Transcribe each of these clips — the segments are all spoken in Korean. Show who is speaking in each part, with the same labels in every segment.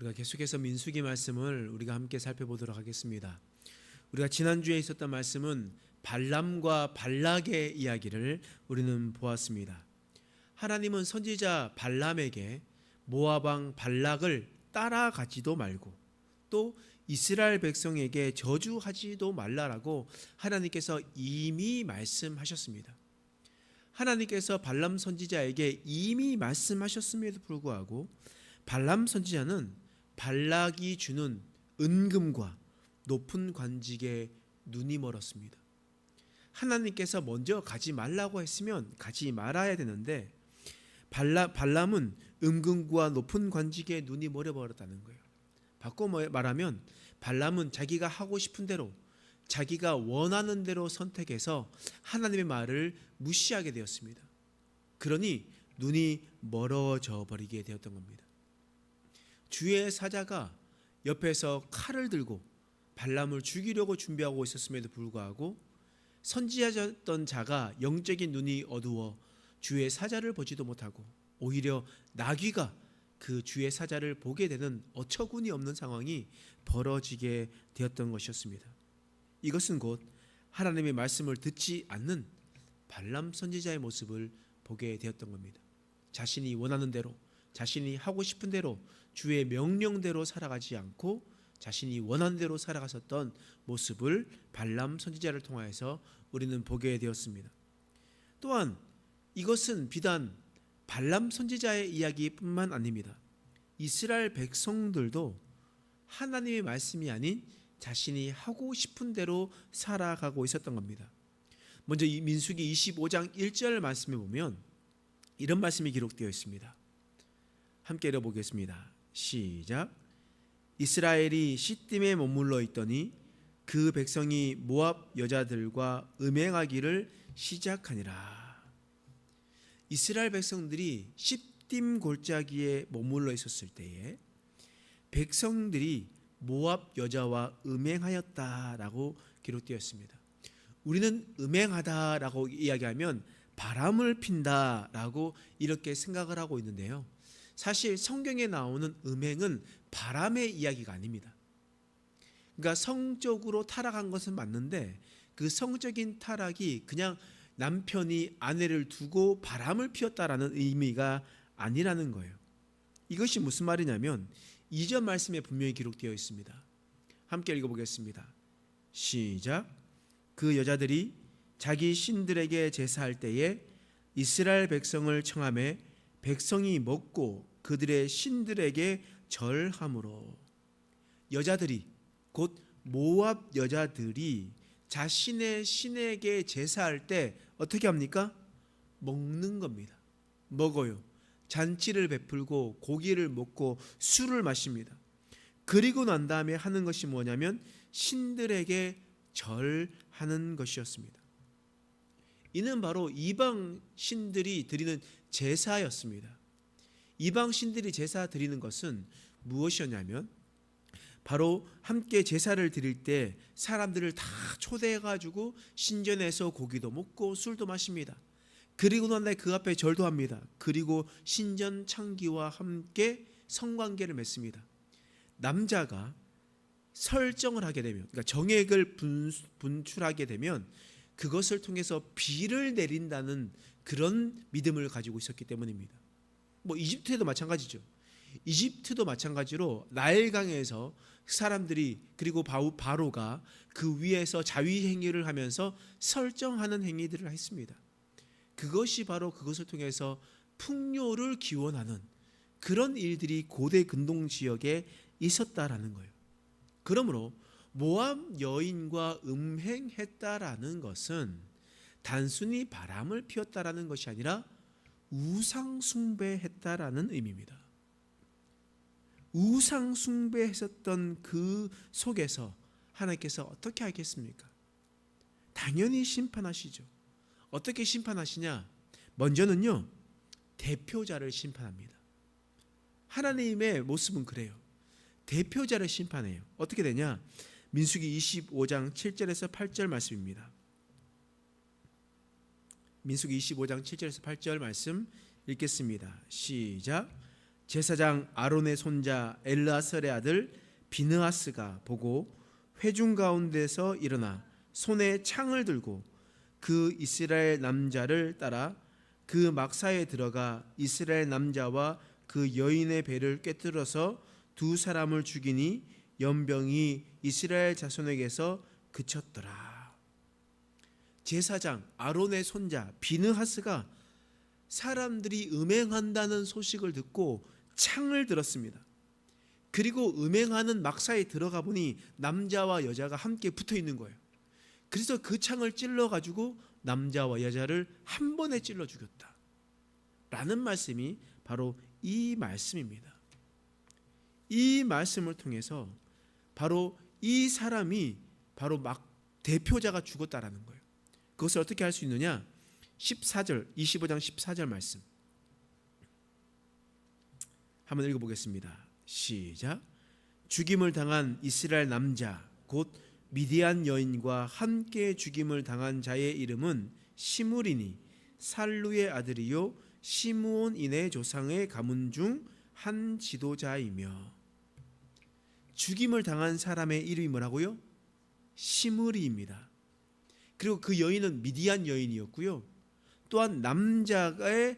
Speaker 1: 우리가 계속해서 민수기 말씀을 우리가 함께 살펴보도록 하겠습니다. 우리가 지난주에 있었던 말씀은 발람과 발락의 이야기를 우리는 보았습니다. 하나님은 선지자 발람에게 모압 왕 발락을 따라가지도 말고 또 이스라엘 백성에게 저주하지도 말라라고 하나님께서 이미 말씀하셨습니다. 하나님께서 발람 선지자에게 이미 말씀하셨음에도 불구하고 발람 선지자는 발락이 주는 은금과 높은 관직에 눈이 멀었습니다. 하나님께서 먼저 가지 말라고 했으면 가지 말아야 되는데 발람은 은금과 높은 관직에 눈이 멀어버렸다는 거예요. 바꿔 말하면 발람은 자기가 하고 싶은 대로 자기가 원하는 대로 선택해서 하나님의 말을 무시하게 되었습니다. 그러니 눈이 멀어져 버리게 되었던 겁니다. 주의 사자가 옆에서 칼을 들고 발람을 죽이려고 준비하고 있었음에도 불구하고 선지자였던 자가 영적인 눈이 어두워 주의 사자를 보지도 못하고 오히려 나귀가 그 주의 사자를 보게 되는 어처구니 없는 상황이 벌어지게 되었던 것이었습니다. 이것은 곧 하나님의 말씀을 듣지 않는 발람 선지자의 모습을 보게 되었던 겁니다. 자신이 원하는 대로 자신이 하고 싶은 대로 주의 명령대로 살아가지 않고 자신이 원하는 대로 살아갔었던 모습을 발람 선지자를 통하여서 우리는 보게 되었습니다. 또한 이것은 비단 발람 선지자의 이야기뿐만 아닙니다. 이스라엘 백성들도 하나님의 말씀이 아닌 자신이 하고 싶은 대로 살아가고 있었던 겁니다. 먼저 이 민수기 25장 1절 말씀에 보면 이런 말씀이 기록되어 있습니다. 함께 읽어보겠습니다. 시작. 이스라엘이 시딤에 머물러 있더니 그 백성이 모압 여자들과 음행하기를 시작하니라. 이스라엘 백성들이 시딤 골짜기에 머물러 있었을 때에 백성들이 모압 여자와 음행하였다라고 기록되어 있습니다. 우리는 음행하다라고 이야기하면 바람을 핀다라고 이렇게 생각을 하고 있는데요. 사실 성경에 나오는 음행은 바람의 이야기가 아닙니다. 그러니까 성적으로 타락한 것은 맞는데 그 성적인 타락이 그냥 남편이 아내를 두고 바람을 피웠다라는 의미가 아니라는 거예요. 이것이 무슨 말이냐면 이전 말씀에 분명히 기록되어 있습니다. 함께 읽어보겠습니다. 시작. 그 여자들이 자기 신들에게 제사할 때에 이스라엘 백성을 청하매 백성이 먹고 그들의 신들에게 절함으로. 여자들이 곧 모압 여자들이 자신의 신에게 제사할 때 어떻게 합니까? 먹는 겁니다. 먹어요. 잔치를 베풀고 고기를 먹고 술을 마십니다. 그리고 난 다음에 하는 것이 뭐냐면 신들에게 절하는 것이었습니다. 이는 바로 이방 신들이 드리는 제사였습니다. 이방 신들이 제사 드리는 것은 무엇이었냐면 바로 함께 제사를 드릴 때 사람들을 다 초대해가지고 신전에서 고기도 먹고 술도 마십니다. 그리고 난 다음에 그 앞에 절도 합니다. 그리고 신전 창기와 함께 성관계를 맺습니다. 남자가 설정을 하게 되면, 그러니까 정액을 분출하게 되면 그것을 통해서 비를 내린다는 그런 믿음을 가지고 있었기 때문입니다. 이집트에도 마찬가지죠. 이집트도 마찬가지로 나일강에서 사람들이 그리고 바로가 그 위에서 자위 행위를 하면서 설정하는 행위들을 했습니다. 그것이 바로 그것을 통해서 풍요를 기원하는 그런 일들이 고대 근동 지역에 있었다라는 거예요. 그러므로 모압 여인과 음행했다라는 것은 단순히 바람을 피웠다라는 것이 아니라 우상 숭배했다라는 의미입니다. 우상 숭배했었던 그 속에서 하나님께서 어떻게 하겠습니까? 당연히 심판하시죠. 어떻게 심판하시냐? 먼저는요, 대표자를 심판합니다. 하나님의 모습은 그래요. 대표자를 심판해요. 어떻게 되냐? 민수기 25장 7절에서 8절 말씀입니다. 민수기 25장 7절에서 8절 말씀 읽겠습니다. 시작. 제사장 아론의 손자 엘르아살의 아들 비느하스가 보고 회중 가운데서 일어나 손에 창을 들고 그 이스라엘 남자를 따라 그 막사에 들어가 이스라엘 남자와 그 여인의 배를 꿰뚫어서 두 사람을 죽이니 연병이 이스라엘 자손에게서 그쳤더라. 제사장 아론의 손자 비느하스가 사람들이 음행한다는 소식을 듣고 창을 들었습니다. 그리고 음행하는 막사에 들어가 보니 남자와 여자가 함께 붙어 있는 거예요. 그래서 그 창을 찔러 가지고 남자와 여자를 한 번에 찔러 죽였다 라는 말씀이 바로 이 말씀입니다. 이 말씀을 통해서 바로 이 사람이 바로 막 대표자가 죽었다라는 거예요. 그것을 어떻게 할 수 있느냐? 14절 25장 14절 말씀 한번 읽어보겠습니다. 시작. 죽임을 당한 이스라엘 남자 곧 미디안 여인과 함께 죽임을 당한 자의 이름은 시므리니 살루의 아들이요 시므온인의 조상의 가문 중 한 지도자이며. 죽임을 당한 사람의 이름이 뭐라고요? 시므리입니다. 그리고 그 여인은 미디안 여인이었고요. 또한 남자의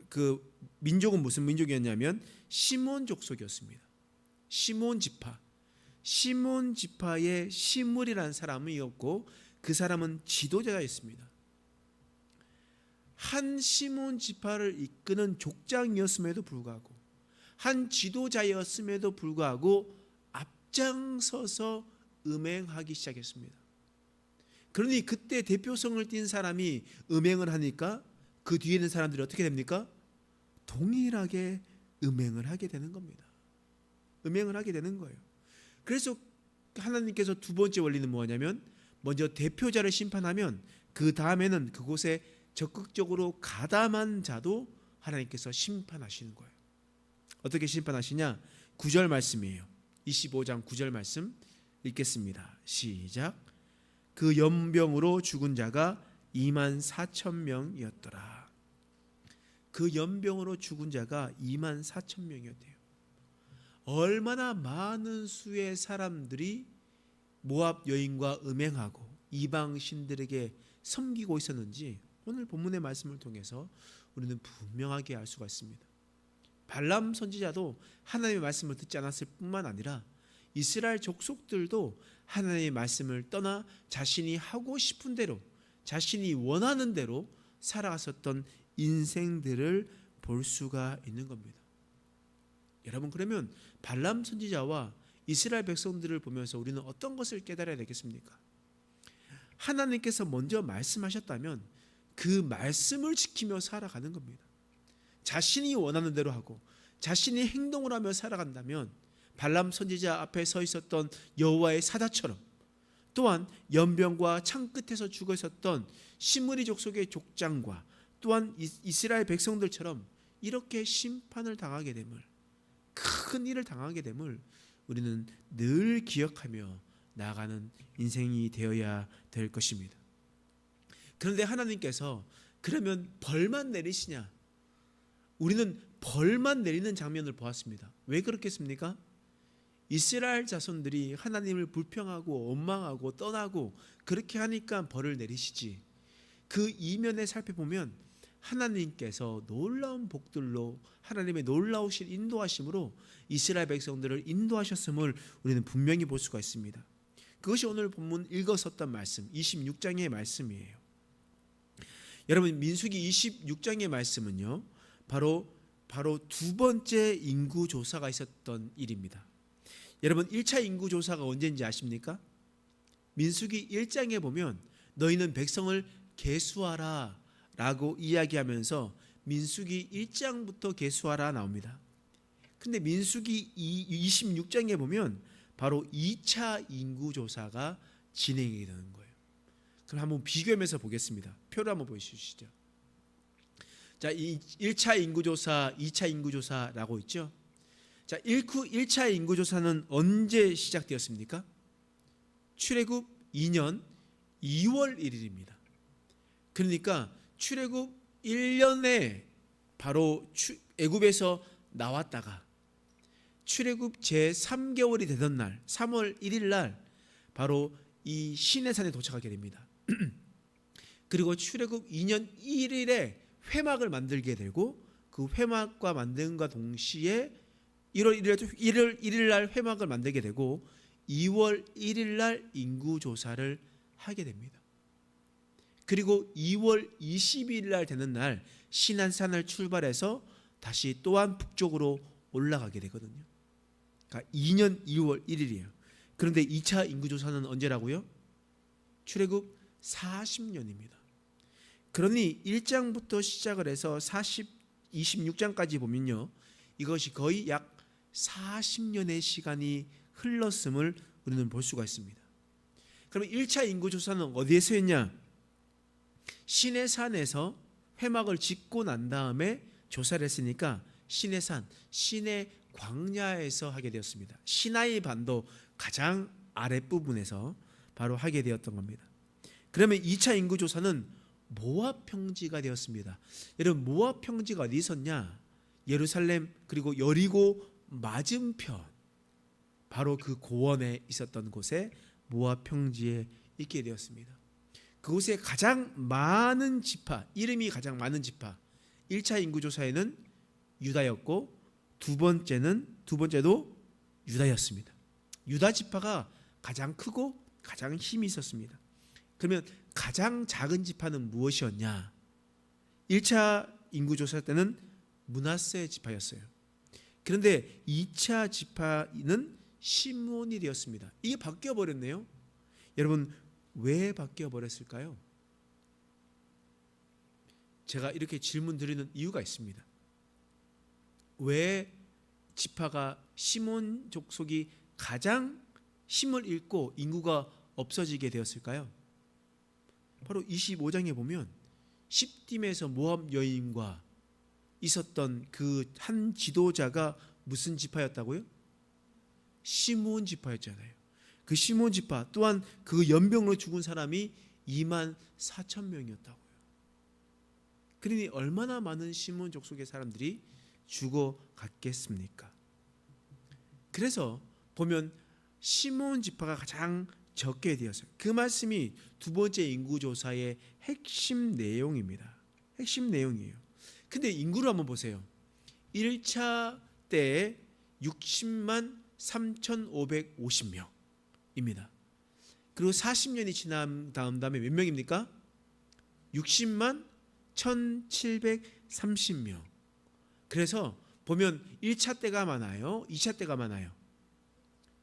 Speaker 1: 그 민족은 무슨 민족이었냐면 시몬 족속이었습니다. 시몬 지파. 시몬 지파의 시므리라는 사람이었고 그 사람은 지도자였습니다. 한 시몬 지파를 이끄는 족장이었음에도 불구하고 한 지도자였음에도 불구하고 앞장서서 음행하기 시작했습니다. 그러니 그때 대표성을 띈 사람이 음행을 하니까 그 뒤에 있는 사람들이 어떻게 됩니까? 동일하게 음행을 하게 되는 겁니다. 음행을 하게 되는 거예요. 그래서 하나님께서 두 번째 원리는 뭐냐면 먼저 대표자를 심판하면 그 다음에는 그곳에 적극적으로 가담한 자도 하나님께서 심판하시는 거예요. 어떻게 심판하시냐? 9절 말씀이에요. 25장 9절 말씀 읽겠습니다. 시작. 그 연병으로 죽은 자가 24,000명이었더라. 그 연병으로 죽은 자가 24,000명이었대요. 얼마나 많은 수의 사람들이 모압 여인과 음행하고 이방 신들에게 섬기고 있었는지 오늘 본문의 말씀을 통해서 우리는 분명하게 알 수가 있습니다. 발람 선지자도 하나님의 말씀을 듣지 않았을 뿐만 아니라 이스라엘 족속들도 하나님의 말씀을 떠나 자신이 하고 싶은 대로 자신이 원하는 대로 살아갔었던 인생들을 볼 수가 있는 겁니다. 여러분, 그러면 발람 선지자와 이스라엘 백성들을 보면서 우리는 어떤 것을 깨달아야 되겠습니까? 하나님께서 먼저 말씀하셨다면 그 말씀을 지키며 살아가는 겁니다. 자신이 원하는 대로 하고 자신이 행동을 하며 살아간다면 발람 선지자 앞에 서 있었던 여호와의 사자처럼, 또한 연병과 창 끝에서 죽어 있었던 시므리 족속의 족장과 또한 이스라엘 백성들처럼 이렇게 심판을 당하게 됨을, 큰 일을 당하게 됨을 우리는 늘 기억하며 나아가는 인생이 되어야 될 것입니다. 그런데 하나님께서 그러면 벌만 내리시냐? 우리는 벌만 내리는 장면을 보았습니다. 왜 그렇겠습니까? 이스라엘 자손들이 하나님을 불평하고 원망하고 떠나고 그렇게 하니까 벌을 내리시지, 그 이면에 살펴보면 하나님께서 놀라운 복들로 하나님의 놀라우신 인도하심으로 이스라엘 백성들을 인도하셨음을 우리는 분명히 볼 수가 있습니다. 그것이 오늘 본문 읽었었던 말씀 26장의 말씀이에요. 여러분, 민수기 26장의 말씀은요, 바로 두 번째 인구 조사가 있었던 일입니다. 여러분, 1차 인구 조사가 언제인지 아십니까? 민수기 1장에 보면 너희는 백성을 계수하라 라고 이야기하면서 민수기 1장부터 계수하라 나옵니다. 근데 민수기 26장에 보면 바로 2차 인구 조사가 진행이 되는 거예요. 그럼 한번 비교하면서 보겠습니다. 표를 한번 보여주시죠. 자, 1차 인구조사, 2차 인구조사라고 있죠. 자, 1차 인구조사는 언제 시작되었습니까? 출애굽 2년 2월 1일입니다. 그러니까 출애굽 1년에 바로 애굽에서 나왔다가 출애굽 제3개월이 되던 날 3월 1일 날 바로 이 시내산에 도착하게 됩니다. 그리고 출애굽 2년 1일에 회막을 만들게 되고 그 회막과 만든과 동시에 1월 1일 날 회막을 만들게 되고 2월 1일 날 인구조사를 하게 됩니다. 그리고 2월 22일 날 되는 날 시내산을 출발해서 다시 또한 북쪽으로 올라가게 되거든요. 그러니까 2년 2월 1일이에요. 그런데 2차 인구조사는 언제라고요? 출애굽 40년입니다. 그러니 1장부터 시작을 해서 26장까지 보면요, 이것이 거의 약 40년의 시간이 흘렀음을 우리는 볼 수가 있습니다. 그러면 1차 인구조사는 어디에서 했냐? 시내산에서 회막을 짓고 난 다음에 조사를 했으니까 시내산, 시내 광야에서 하게 되었습니다. 시나이 반도 가장 아랫부분에서 바로 하게 되었던 겁니다. 그러면 2차 인구조사는 모압 평지가 되었습니다. 여러분, 모압 평지가 어디 있었냐? 예루살렘 그리고 여리고 맞은편, 바로 그 고원에 있었던 곳에 모압 평지에 있게 되었습니다. 그곳에 가장 많은 지파, 이름이 가장 많은 지파, 1차 인구조사에는 유다였고 두 번째도 유다였습니다. 유다 지파가 가장 크고 가장 힘이 있었습니다. 그러면 가장 작은 지파는 무엇이었냐? 1차 인구조사 때는 므낫세 지파였어요. 그런데 2차 지파는 시므온이 되었습니다. 이게 바뀌어 버렸네요. 여러분, 왜 바뀌어 버렸을까요? 제가 이렇게 질문 드리는 이유가 있습니다. 왜 지파가 시몬 족속이 가장 힘을 잃고 인구가 없어지게 되었을까요? 바로 25장에 보면 십딤에서 모압 여인과 있었던 그 한 지도자가 무슨 지파였다고요? 시므온 지파였잖아요. 그 시므온 지파 또한 그 연병으로 죽은 사람이 24,000명이었다고요. 그러니 얼마나 많은 시므온 족속의 사람들이 죽어갔겠습니까? 그래서 보면 시므온 지파가 가장 적게 되었어요. 그 말씀이 두 번째 인구조사의 핵심 내용입니다. 핵심 내용이에요. 근데 인구를 한번 보세요. 1차 때 60만 3,550명입니다. 그리고 40년이 지난 다음에 몇 명입니까? 60만 1,730명. 그래서 보면 1차 때가 많아요? 2차 때가 많아요?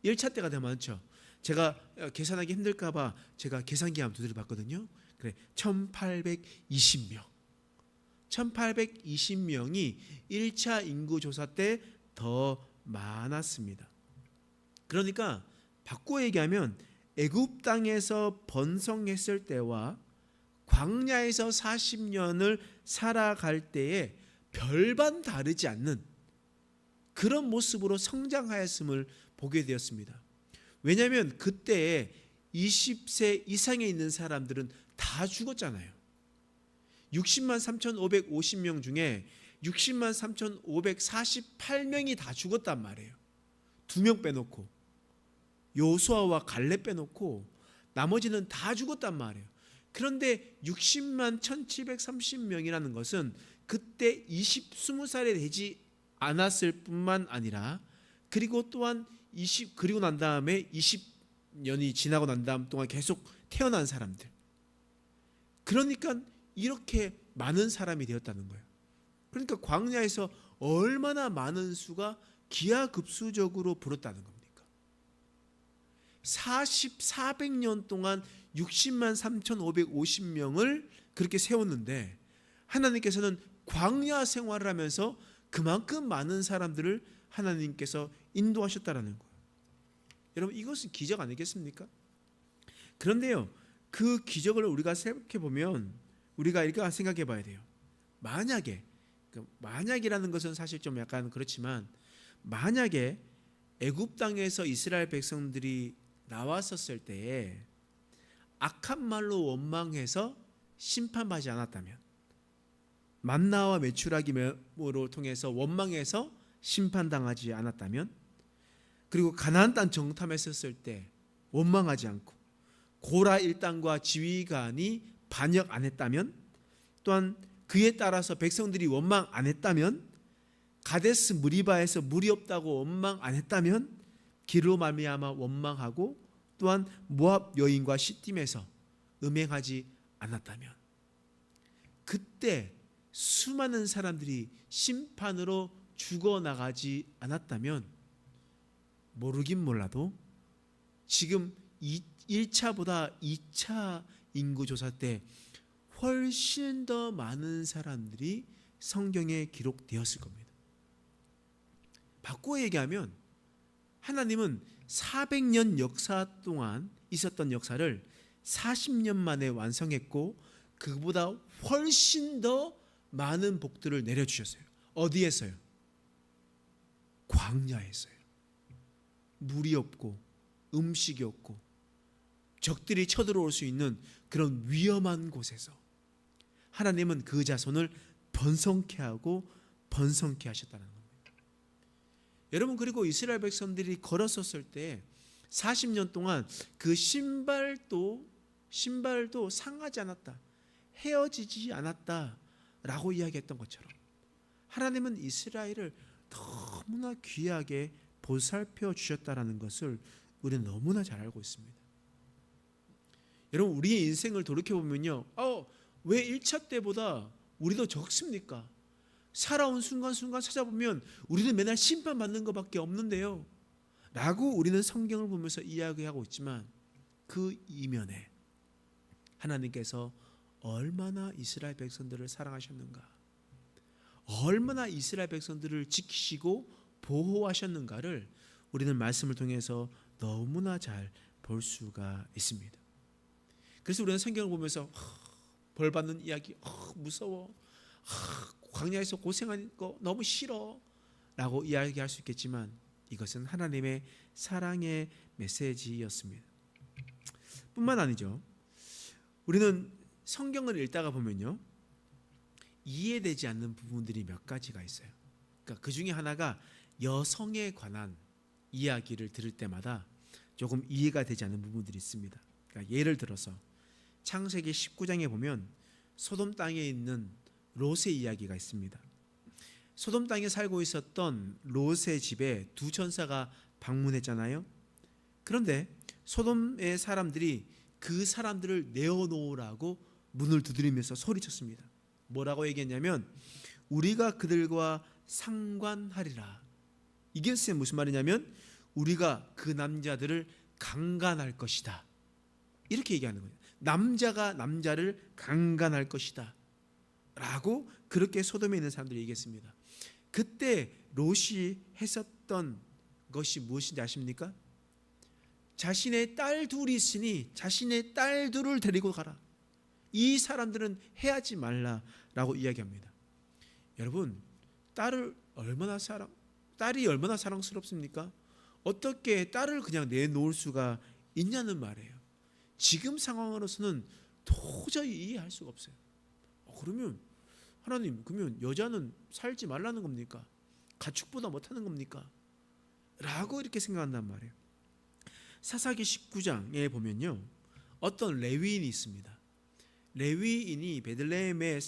Speaker 1: 1차 때가 더 많죠. 제가 계산하기 힘들까 봐 제가 계산기 한번 두드려 봤거든요. 그래, 1,820명. 1,820명이 1차 인구조사 때 더 많았습니다. 그러니까 바꿔 얘기하면 애굽 땅에서 번성했을 때와 광야에서 40년을 살아갈 때에 별반 다르지 않는 그런 모습으로 성장하였음을 보게 되었습니다. 왜냐하면 그때 20세 이상에 있는 사람들은 다 죽었잖아요. 60만 3,550명 중에 60만 3,548명이 다 죽었단 말이에요. 2명 빼놓고, 요수아와 갈렙 빼놓고 나머지는 다 죽었단 말이에요. 그런데 60만 1,730명이라는 것은 그때 20살이 되지 않았을 뿐만 아니라 그리고 또한 그리고 난 다음에 20년이 지나고 난 다음 동안 계속 태어난 사람들. 그러니까 이렇게 많은 사람이 되었다는 거예요. 그러니까 광야에서 얼마나 많은 수가 기하급수적으로 불었다는 겁니까? 400년 동안 60만 3,550명을 그렇게 세웠는데 하나님께서는 광야 생활을 하면서 그만큼 많은 사람들을 하나님께서 인도하셨다라는 거예요. 여러분, 이것은 기적 아니겠습니까? 그런데요, 그 기적을 우리가 생각해 보면 우리가 이렇게 생각해 봐야 돼요. 만약이라는 것은 사실 좀 약간 그렇지만 만약에 애굽 땅에서 이스라엘 백성들이 나왔었을 때에 악한 말로 원망해서 심판받지 않았다면, 만나와 메추라기로 통해서 원망해서 심판당하지 않았다면, 그리고 가나안 땅 정탐했었을 때 원망하지 않고 고라 일당과 지휘관이 반역 안 했다면, 또한 그에 따라서 백성들이 원망 안 했다면, 가데스 무리바에서 물이 없다고 원망 안 했다면, 기로 말미암아 원망하고 또한 모압 여인과 시딤에서 음행하지 않았다면, 그때 수많은 사람들이 심판으로 죽어나가지 않았다면, 모르긴 몰라도 지금 1차보다 2차 인구조사 때 훨씬 더 많은 사람들이 성경에 기록되었을 겁니다. 바꾸어 얘기하면 하나님은 400년 역사 동안 있었던 역사를 40년 만에 완성했고, 그보다 훨씬 더 많은 복들을 내려주셨어요. 어디에서요? 광야에서요. 물이 없고 음식이 없고 적들이 쳐들어올 수 있는 그런 위험한 곳에서 하나님은 그 자손을 번성케 하고 번성케 하셨다는 겁니다. 여러분, 그리고 이스라엘 백성들이 걸었었을 때 40년 동안 그 신발도 상하지 않았다, 헤어지지 않았다라고 이야기했던 것처럼 하나님은 이스라엘을 너무나 귀하게 보살펴 주셨다라는 것을 우리는 너무나 잘 알고 있습니다. 여러분, 우리의 인생을 돌이켜보면요, 왜 1차 때보다 우리도 적습니까? 살아온 순간순간 찾아보면 우리는 맨날 심판받는 것밖에 없는데요 라고 우리는 성경을 보면서 이야기하고 있지만, 그 이면에 하나님께서 얼마나 이스라엘 백성들을 사랑하셨는가, 얼마나 이스라엘 백성들을 지키시고 보호하셨는가를 우리는 말씀을 통해서 너무나 잘 볼 수가 있습니다. 그래서 우리는 성경을 보면서 벌 받는 이야기, 무서워, 광야에서 고생하는 거 너무 싫어 라고 이야기할 수 있겠지만, 이것은 하나님의 사랑의 메시지였습니다. 뿐만 아니죠, 우리는 성경을 읽다가 보면요, 이해되지 않는 부분들이 몇 가지가 있어요. 그러니까 그 중에 하나가 여성에 관한 이야기를 들을 때마다 조금 이해가 되지 않는 부분들이 있습니다. 그러니까 예를 들어서 창세기 19장에 보면 소돔 땅에 있는 롯의 이야기가 있습니다. 소돔 땅에 살고 있었던 롯의 집에 두 천사가 방문했잖아요. 그런데 소돔의 사람들이 그 사람들을 내어놓으라고 문을 두드리면서 소리쳤습니다. 뭐라고 얘기했냐면, 우리가 그들과 상관하리라. 이게 무슨 말이냐면, 우리가 그 남자들을 강간할 것이다, 이렇게 얘기하는 거예요. 남자가 남자를 강간할 것이다 라고 그렇게 소돔에 있는 사람들이 얘기했습니다. 그때 롯이 했었던 것이 무엇인지 아십니까? 자신의 딸 둘이 있으니 자신의 딸 둘을 데리고 가라, 이 사람들은 해하지 말라라고 이야기합니다. 여러분, 딸이 얼마나 사랑스럽습니까? 어떻게 딸을 그냥 내놓을 수가 있냐는 말이에요. 지금 상황으로서는 도저히 이해할 수가 없어요. 그러면 하나님, 그러면 여자는 살지 말라는 겁니까? 가축보다 못하는 겁니까? 라고 이렇게 생각한단 말이에요. 사사기 19장에 보면요, 어떤 레위인이 있습니다. 레위인이 베들레헴에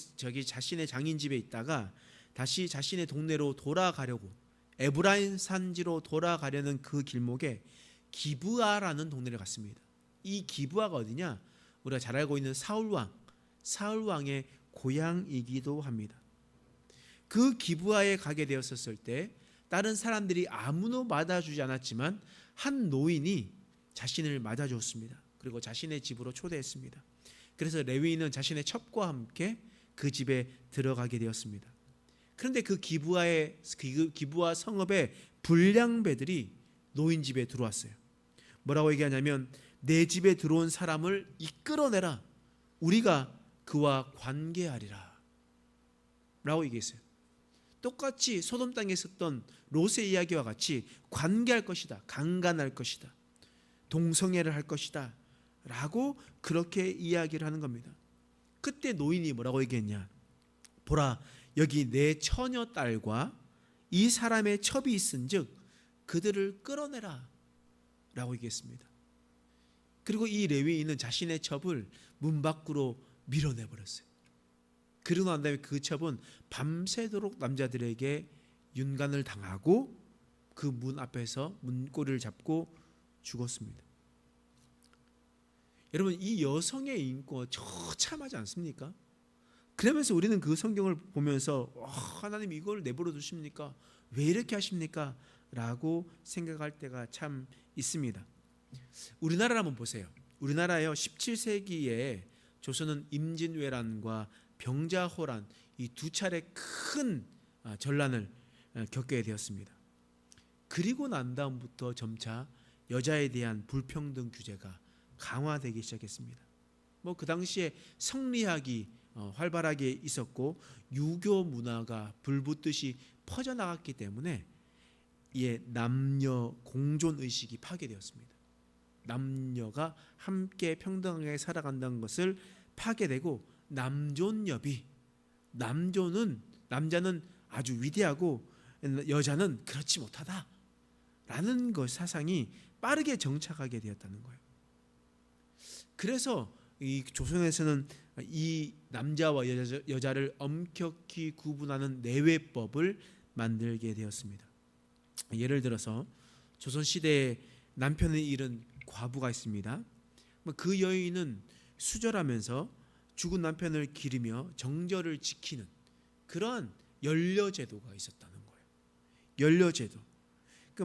Speaker 1: 자신의 장인 집에 있다가 다시 자신의 동네로 돌아가려고, 에브라임 산지로 돌아가려는 그 길목에 기브아라는 동네를 갔습니다. 이 기브아가 어디냐? 우리가 잘 알고 있는 사울왕의 고향이기도 합니다. 그 기브아에 가게 되었을 때 다른 사람들이 아무도 맞아주지 않았지만 한 노인이 자신을 맞아주었습니다. 그리고 자신의 집으로 초대했습니다. 그래서 레위인은 자신의 첩과 함께 그 집에 들어가게 되었습니다. 그런데 그 기브아 성읍의 불량배들이 노인 집에 들어왔어요. 뭐라고 얘기하냐면, 내 집에 들어온 사람을 이끌어내라, 우리가 그와 관계하리라 라고 얘기했어요. 똑같이 소돔 땅에 있었던 롯의 이야기와 같이 관계할 것이다, 강간할 것이다, 동성애를 할 것이다 라고 그렇게 이야기를 하는 겁니다. 그때 노인이 뭐라고 얘기했냐? 보라, 여기 내 처녀 딸과 이 사람의 첩이 있은즉 그들을 끌어내라 라고 얘기했습니다. 그리고 이 레위인은 자신의 첩을 문 밖으로 밀어내버렸어요. 그러고 난 다음에 그 첩은 밤새도록 남자들에게 윤관을 당하고 그 문 앞에서 문고리를 잡고 죽었습니다. 여러분, 이 여성의 인권 처참하지 않습니까? 그러면서 우리는 그 성경을 보면서 하나님 이걸 내버려 두십니까? 왜 이렇게 하십니까? 라고 생각할 때가 참 있습니다. 우리나라를 한번 보세요. 우리나라요 17세기에 조선은 임진왜란과 병자호란 이 두 차례 큰 전란을 겪게 되었습니다. 그리고 난 다음부터 점차 여자에 대한 불평등 규제가 강화되기 시작했습니다. 그 당시에 성리학이 활발하게 있었고 유교 문화가 불붙듯이 퍼져나갔기 때문에 남녀 공존 의식이 파괴되었습니다. 남녀가 함께 평등하게 살아간다는 것을 파괴되고 남존여비, 남자는 아주 위대하고 여자는 그렇지 못하다라는 것 사상이 빠르게 정착하게 되었다는 거예요. 그래서 이 조선에서는 이 남자와 여자를 엄격히 구분하는 내외법을 만들게 되었습니다. 예를 들어서 조선시대에 남편을 잃은 과부가 있습니다. 그 여인은 수절하면서 죽은 남편을 기리며 정절을 지키는 그러한 연려제도가 있었다는 거예요. 연려제도.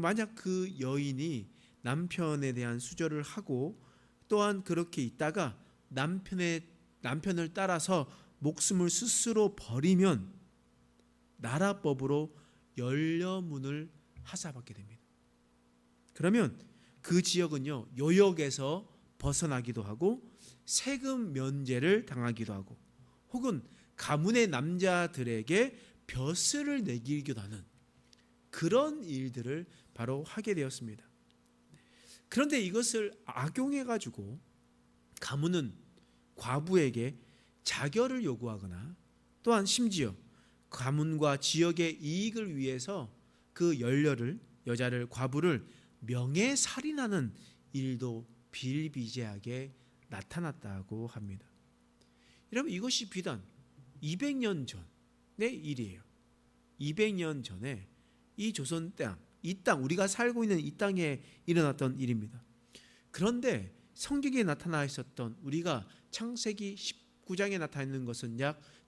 Speaker 1: 만약 그 여인이 남편에 대한 수절을 하고 또한 그렇게 있다가 남편을 따라서 목숨을 스스로 버리면 나라법으로 연려문을 하사받게 됩니다. 그러면 그 지역은요 요역에서 벗어나기도 하고 세금 면제를 당하기도 하고 혹은 가문의 남자들에게 벼슬을 내기도 하는 그런 일들을 바로 하게 되었습니다. 그런데 이것을 악용해 가지고 가문은 과부에게 자결을 요구하거나 또한 심지어 가문과 지역의 이익을 위해서 그 여자를 과부를 명예살인하는 일도 비일비재하게 나타났다고 합니다. 여러분, 이것이 비단 200년 전의 일이에요. 200년 전에 이 조선 이 땅 우리가 살고 있는 이 땅에 일어났던 일입니다. 그런데 성경에 나타나 있었던 우리가 창세기 19장에 나타나 있는 것은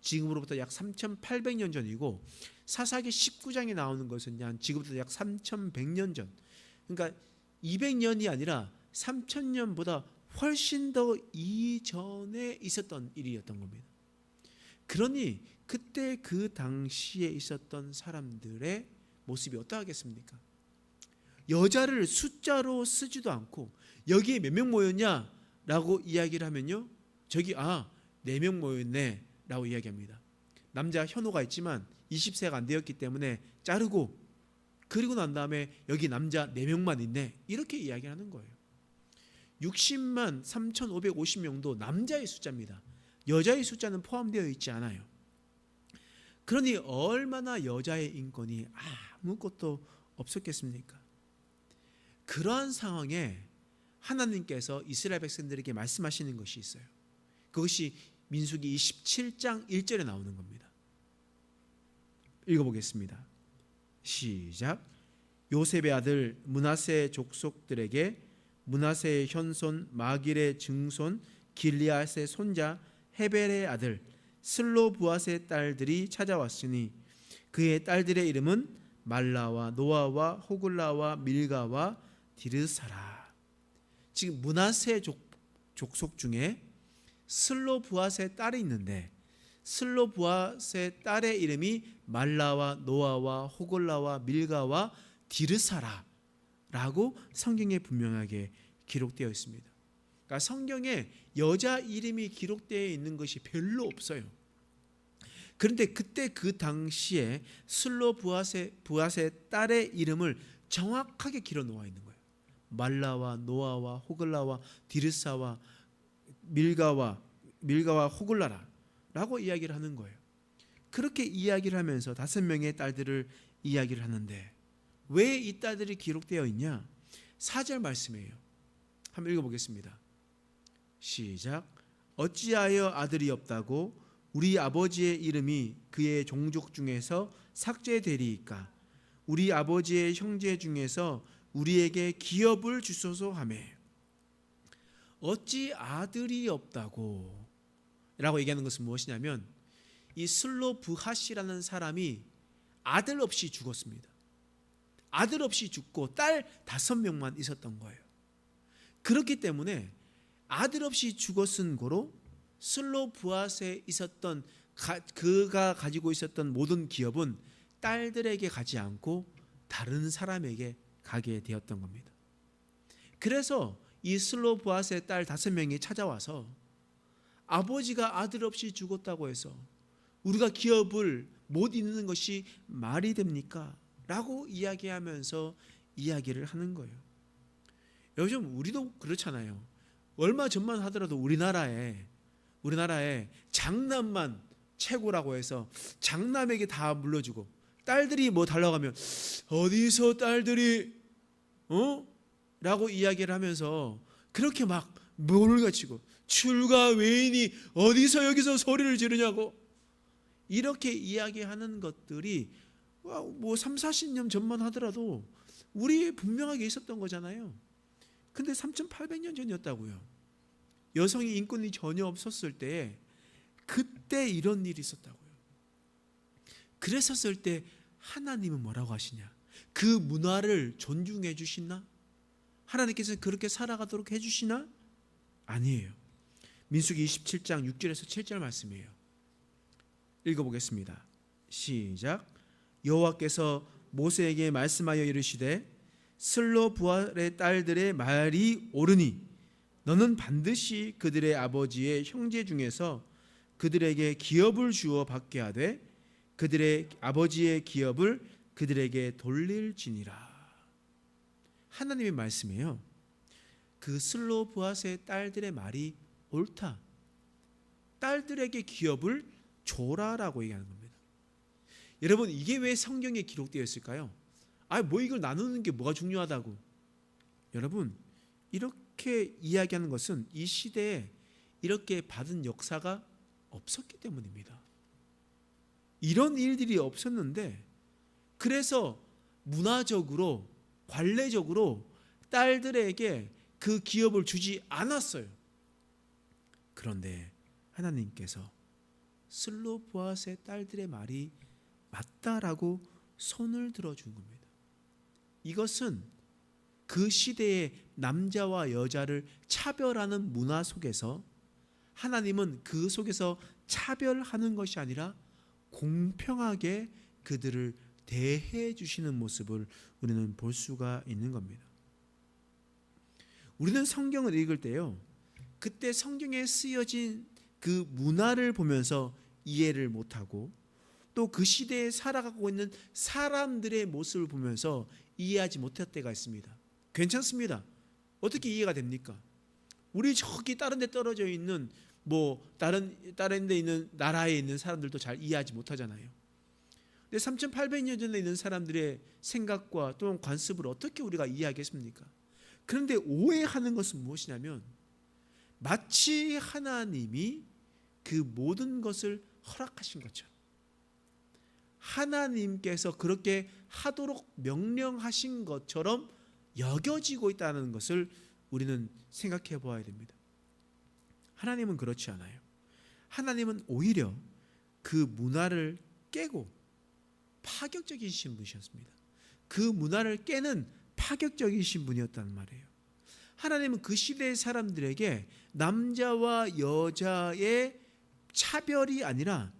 Speaker 1: 지금으로부터 약 3,800년 전이고 사사기 19장에 나오는 것은 지금부터 약 3,100년 전. 그러니까 200년이 아니라 3,000년보다 훨씬 더 이전에 있었던 일이었던 겁니다. 그러니 그때 그 당시에 있었던 사람들의 모습이 어떠하겠습니까? 여자를 숫자로 쓰지도 않고 여기에 몇 명 모였냐라고 이야기를 하면요, 저기 4명 모였네 라고 이야기합니다. 남자 현호가 있지만 20세가 안 되었기 때문에 자르고 그리고 난 다음에 여기 남자 4명만 있네 이렇게 이야기하는 거예요. 60만 3,550명도 남자의 숫자입니다. 여자의 숫자는 포함되어 있지 않아요. 그러니 얼마나 여자의 인권이 아무것도 없었겠습니까? 그러한 상황에 하나님께서 이스라엘 백성들에게 말씀하시는 것이 있어요. 그것이 민수기 27장 1절에 나오는 겁니다. 읽어보겠습니다. 시작. 요셉의 아들 므낫세 족속들에게 므낫세의 현손 마길의 증손 길리앗의 손자 헤벨의 아들 슬로부앗의 딸들이 찾아왔으니 그의 딸들의 이름은 말라와 노아와 호글라와 밀가와 디르사라. 지금 므낫세 족속 중에 슬로부앗의 딸이 있는데 슬로부앗의 딸의 이름이 말라와 노아와 호글라와 밀가와 디르사라라고 성경에 분명하게 기록되어 있습니다. 그러니까 성경에 여자 이름이 기록되어 있는 것이 별로 없어요. 그런데 그때 그 당시에 슬로부앗의 딸의 이름을 정확하게 기록 놓아 있는 거예요. 말라와 노아와 호글라와 디르사와 밀가와 호글라라고 이야기를 하는 거예요. 그렇게 이야기를 하면서 5명의 딸들을 이야기를 하는데 왜 이 딸들이 기록되어 있냐? 4절 말씀이에요. 한번 읽어보겠습니다. 시작. 어찌하여 아들이 없다고 우리 아버지의 이름이 그의 종족 중에서 삭제되리이까? 우리 아버지의 형제 중에서 우리에게 기업을 주소서 하매. 어찌 아들이 없다고 라고 얘기하는 것은 무엇이냐면 이 슬로브핫이라는 사람이 아들 없이 죽었습니다. 아들 없이 죽고 딸 5명만 있었던 거예요. 그렇기 때문에 아들 없이 죽었은 고로 슬로브핫에 있었던 그가 가지고 있었던 모든 기업은 딸들에게 가지 않고 다른 사람에게 가게 되었던 겁니다. 그래서 이 슬로브핫의 딸 5명이 찾아와서 아버지가 아들 없이 죽었다고 해서 우리가 기업을 못 잇는 것이 말이 됩니까? 라고 이야기하면서 이야기를 하는 거예요. 요즘 우리도 그렇잖아요. 얼마 전만 하더라도 우리나라에 장남만 최고라고 해서 장남에게 다 물려주고 딸들이 뭐 달라고 하면 어디서 딸들이 라고 이야기를 하면서 그렇게 막 몰아치고 출가 외인이 어디서 여기서 소리를 지르냐고 이렇게 이야기하는 것들이 뭐 3, 40년 전만 하더라도 우리 분명하게 있었던 거잖아요. 근데 3,800년 전이었다고요. 여성의 인권이 전혀 없었을 때 그때 이런 일이 있었다고요. 그랬었을 때 하나님은 뭐라고 하시냐? 그 문화를 존중해 주시나? 하나님께서 그렇게 살아가도록 해주시나? 아니에요. 민수기 27장 6절에서 7절 말씀이에요. 읽어보겠습니다. 시작. 여호와께서 모세에게 말씀하여 이르시되 슬로브핫의 딸들의 말이 옳으니 너는 반드시 그들의 아버지의 형제 중에서 그들에게 기업을 주어 받게 하되 그들의 아버지의 기업을 그들에게 돌릴지니라. 하나님의 말씀이에요. 그 슬로브핫의 딸들의 말이 옳다. 딸들에게 기업을 줘라라고 얘기하는 겁니다. 여러분 이게 왜 성경에 기록되어 있을까요? 뭐 이걸 나누는 게 뭐가 중요하다고. 여러분 이렇게 이야기하는 것은 이 시대에 이렇게 받은 역사가 없었기 때문입니다. 이런 일들이 없었는데 그래서 문화적으로 관례적으로 딸들에게 그 기업을 주지 않았어요. 그런데 하나님께서 슬로브핫의 딸들의 말이 맞다라고 손을 들어준 겁니다. 이것은 그 시대의 남자와 여자를 차별하는 문화 속에서 하나님은 그 속에서 차별하는 것이 아니라 공평하게 그들을 대해 주시는 모습을 우리는 볼 수가 있는 겁니다. 우리는 성경을 읽을 때요, 그때 성경에 쓰여진 그 문화를 보면서 이해를 못하고 또 그 시대에 살아가고 있는 사람들의 모습을 보면서 이해하지 못할 때가 있습니다. 괜찮습니다. 어떻게 이해가 됩니까? 우리 저기 다른 데 떨어져 있는 다른 데 있는 나라에 있는 사람들도 잘 이해하지 못하잖아요. 근데 3,800년 전에 있는 사람들의 생각과 또는 관습을 어떻게 우리가 이해하겠습니까? 그런데 오해하는 것은 무엇이냐면 마치 하나님이 그 모든 것을 허락하신 것처럼 하나님께서 그렇게 하도록 명령하신 것처럼 여겨지고 있다는 것을 우리는 생각해 보아야 됩니다. 하나님은 그렇지 않아요. 하나님은 오히려 그 문화를 깨고 파격적이신 분이셨습니다. 그 문화를 깨는 파격적이신 분이었단 말이에요. 하나님은 그 시대의 사람들에게 남자와 여자의 차별이 아니라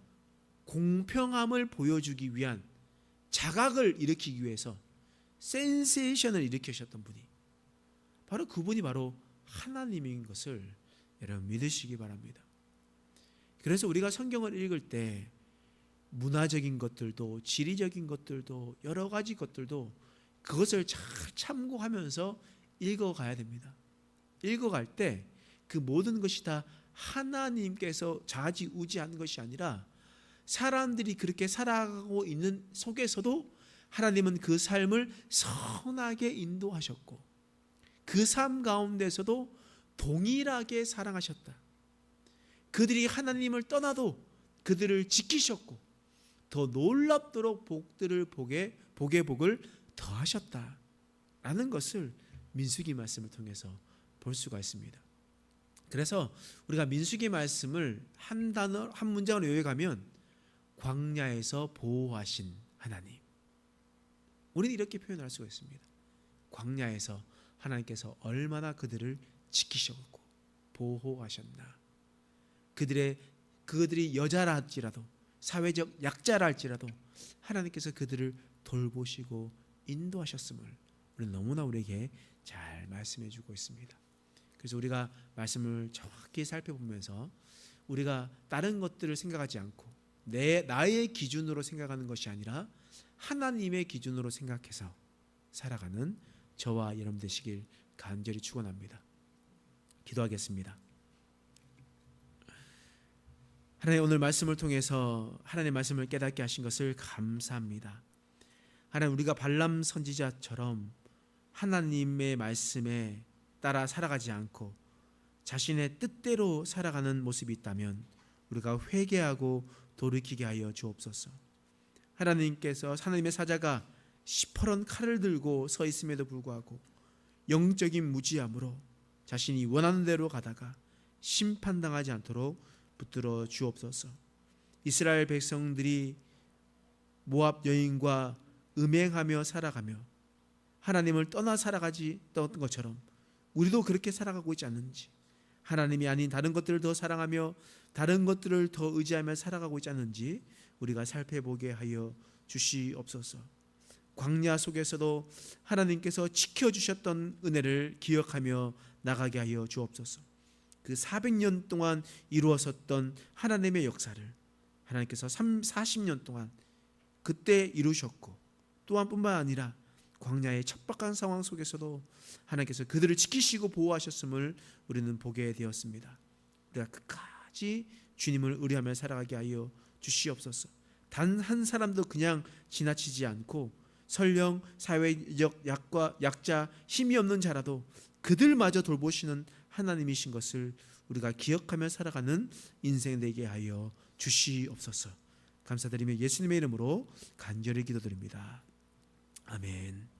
Speaker 1: 공평함을 보여주기 위한 자각을 일으키기 위해서 센세이션을 일으키셨던 분이 바로 그분이 바로 하나님인 것을 여러분 믿으시기 바랍니다. 그래서 우리가 성경을 읽을 때 문화적인 것들도 지리적인 것들도 여러 가지 것들도 그것을 잘 참고하면서 읽어가야 됩니다. 읽어갈 때 그 모든 것이 다 하나님께서 좌지우지한 것이 아니라 사람들이 그렇게 살아가고 있는 속에서도 하나님은 그 삶을 선하게 인도하셨고 그 삶 가운데서도 동일하게 사랑하셨다. 그들이 하나님을 떠나도 그들을 지키셨고 더 놀랍도록 복들을 복에 복을 더하셨다 라는 것을 민수기 말씀을 통해서 볼 수가 있습니다. 그래서 우리가 민수기 말씀을 한 단어 한 문장으로 요약하면 광야에서 보호하신 하나님, 우리는 이렇게 표현할 수가 있습니다. 광야에서 하나님께서 얼마나 그들을 지키셨고 보호하셨나. 그들이 여자라 할지라도 사회적 약자라 할지라도 하나님께서 그들을 돌보시고 인도하셨음을 우리는 너무나 우리에게 잘 말씀해 주고 있습니다. 그래서 우리가 말씀을 정확히 살펴보면서 우리가 다른 것들을 생각하지 않고 나의 기준으로 생각하는 것이 아니라 하나님의 기준으로 생각해서 살아가는 저와 여러분 되시길 간절히 축원합니다. 기도하겠습니다. 하나님, 오늘 말씀을 통해서 하나님의 말씀을 깨닫게 하신 것을 감사합니다. 하나님, 우리가 발람 선지자처럼 하나님의 말씀에 따라 살아가지 않고 자신의 뜻대로 살아가는 모습이 있다면 우리가 회개하고 돌이키게 하여 주옵소서. 하나님의 사자가 시퍼런 칼을 들고 서 있음에도 불구하고 영적인 무지함으로 자신이 원하는 대로 가다가 심판당하지 않도록 붙들어 주옵소서. 이스라엘 백성들이 모압 여인과 음행하며 살아가며 하나님을 떠나 살아가지 떴던 것처럼 우리도 그렇게 살아가고 있지 않는지, 하나님이 아닌 다른 것들을 더 사랑하며 다른 것들을 더 의지하며 살아가고 있지 않는지 우리가 살펴보게 하여 주시옵소서. 광야 속에서도 하나님께서 지켜주셨던 은혜를 기억하며 나가게 하여 주옵소서. 그 400년 동안 이루었었던 하나님의 역사를 하나님께서 40년 동안 그때 이루셨고, 또한 뿐만 아니라 광야의 척박한 상황 속에서도 하나님께서 그들을 지키시고 보호하셨음을 우리는 보게 되었습니다. 우리가 끝까지 주님을 의뢰하며 살아가게 하여 주시옵소서. 단 한 사람도 그냥 지나치지 않고 설령 사회적 약자, 힘이 없는 자라도 그들마저 돌보시는 하나님이신 것을 우리가 기억하며 살아가는 인생 되게 하여 주시옵소서. 감사드리며 예수님의 이름으로 간절히 기도드립니다. 아멘.